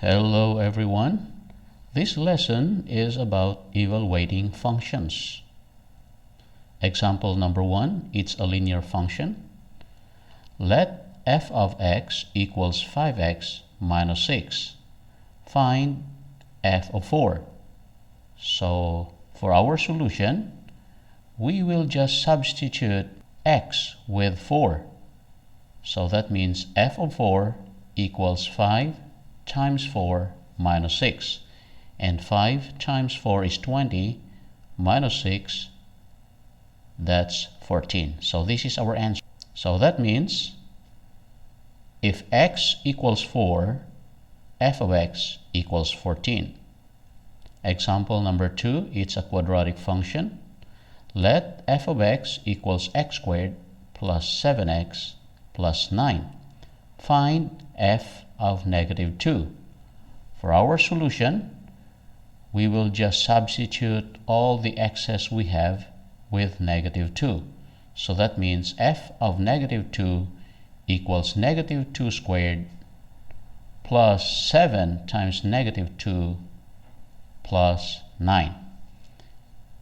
Hello everyone. This lesson is about evaluating functions. Example number 1, it's a linear function. Let f of x equals 5x minus 6. Find f of 4. So for our solution, we will just substitute x with 4. So that means f of 4 equals 5 times 4 minus 6. And 5 times 4 is 20, minus 6, that's 14. So this is our answer. So that means if x equals 4, f of x equals 14. Example number 2, it's a quadratic function. Let f of x equals x squared plus 7x plus 9. Find f of negative 2. For our solution, we will just substitute all the x's we have with negative 2. So that means f of negative 2 equals negative 2 squared plus 7 times negative 2 plus 9.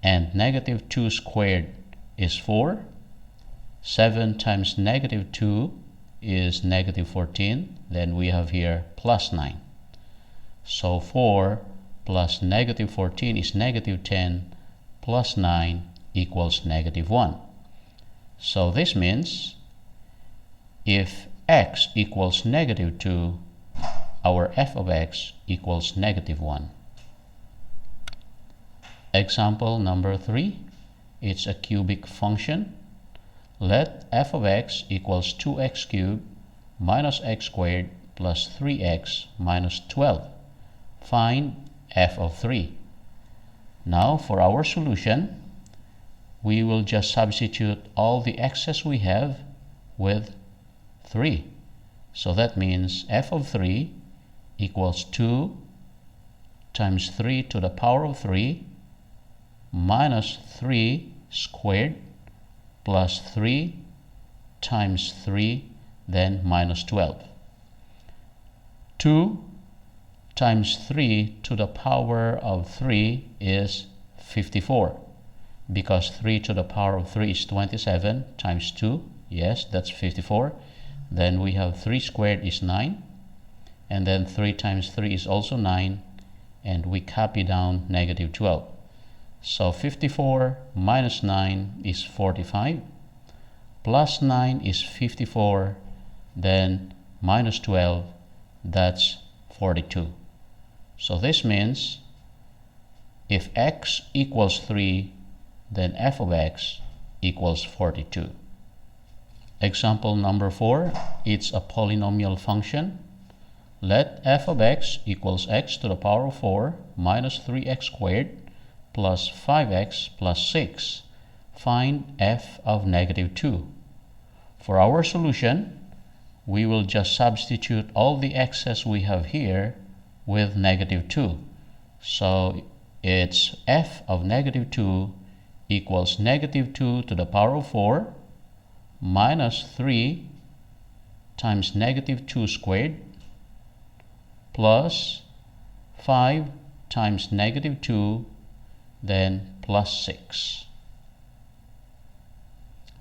And negative 2 squared is 4. 7 times negative 2 is negative 14. Then we have here plus 9. So 4 plus negative 14 is negative 10 plus 9 equals negative 1. So this means if x equals negative 2, our f of x equals negative 1. Example number 3, it's a cubic function. Let f of x equals 2x cubed minus x squared plus 3x minus 12. Find f of 3. Now for our solution, we will just substitute all the x's we have with 3. So that means f of 3 equals 2 times 3 to the power of 3 minus 3 squared plus 3 times 3, then minus 12. 2 times 3 to the power of 3 is 54. Because 3 to the power of 3 is 27 times 2. Yes, that's 54. Then we have 3 squared is 9. And then 3 times 3 is also 9. And we copy down negative 12. So 54 minus 9 is 45. Plus 9 is 54. Then minus 12, that's 42. So this means if x equals 3, then f of x equals 42. Example number 4, it's a polynomial function. Let f of x equals x to the power of 4 minus 3x squared plus 5x plus 6. Find f of negative 2. For our solution, we will just substitute all the x's we have here with negative 2. So it's f of negative 2 equals negative 2 to the power of 4 minus 3 times negative 2 squared plus 5 times negative 2, then plus 6.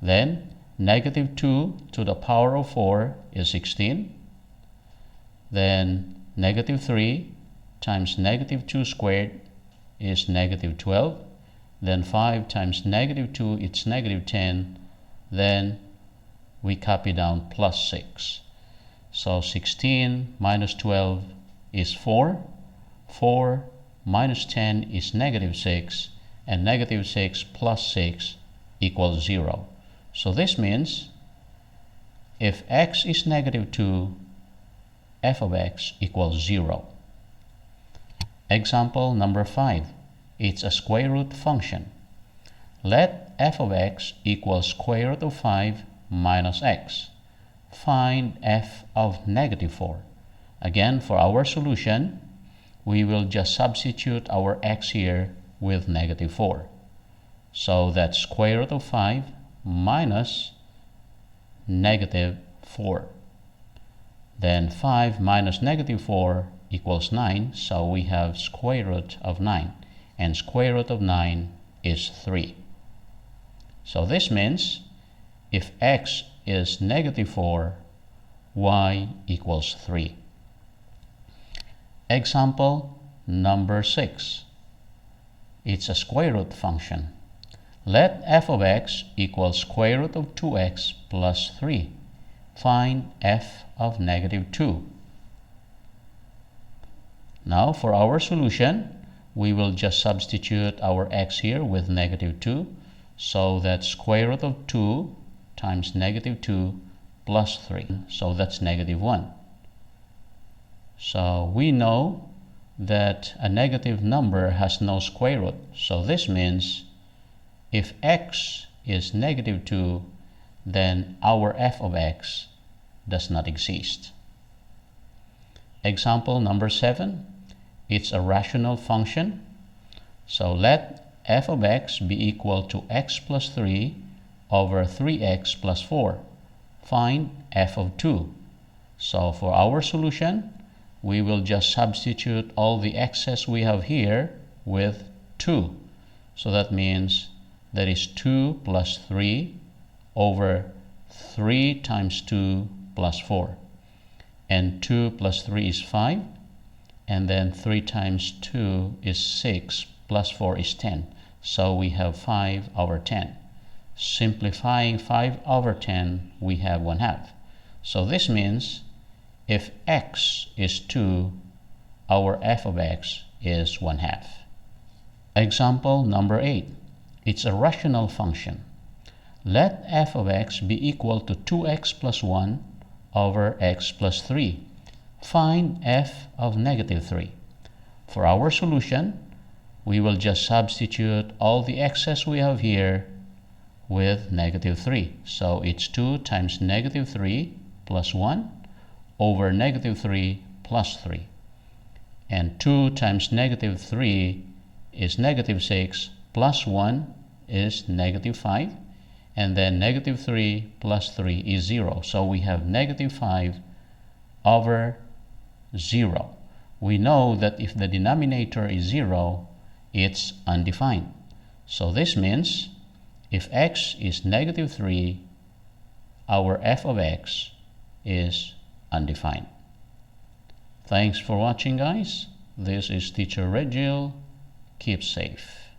Then negative 2 to the power of 4 is 16. Then negative 3 times negative 2 squared is negative 12. Then 5 times negative 2, it's negative 10. Then we copy down plus 6. So 16 minus 12 is 4. 4 minus 10 is negative 6. And negative 6 plus 6 equals 0. So this means if x is negative 2, f of x equals 0. Example number 5. It's a square root function. Let f of x equals square root of 5 minus x. Find f of negative 4. Again, for our solution, we will just substitute our x here with negative 4. So that's square root of 5 minus negative 4. Then 5 minus negative 4 equals 9, so we have square root of 9, and square root of 9 is 3. So this means if x is negative 4, y equals 3. Example number 6. It's a square root function. Let f of x equal square root of 2x plus 3. Find f of negative 2. Now for our solution, we will just substitute our x here with negative 2, so that square root of 2 times negative 2 plus 3, so that's negative 1. So we know that a negative number has no square root, so this means if x is negative 2, then our f of x does not exist. Example number 7. It's a rational function. So let f of x be equal to x plus 3 over 3x plus 4. Find f of 2. So for our solution, we will just substitute all the x's we have here with 2. So that means that is 2 plus 3 over 3 times 2 plus 4. And 2 plus 3 is 5. And then 3 times 2 is 6, plus 4 is 10. So we have 5 over 10. Simplifying 5 over 10, we have 1/2. So this means if x is 2, our f of x is 1/2. Example number 8. It's a rational function. Let f of x be equal to 2x plus 1 over x plus 3. Find f of negative 3. For our solution, we will just substitute all the x's we have here with negative 3. So it's 2 times negative 3 plus 1 over negative 3 plus 3. And 2 times negative 3 is negative 6 plus 1 is negative 5. And then negative 3 plus 3 is 0. So we have negative 5 over 0. We know that if the denominator is 0, it's undefined. So this means if x is negative 3, our f of x is undefined. Thanks for watching, guys. This is Teacher Rejil. Keep safe.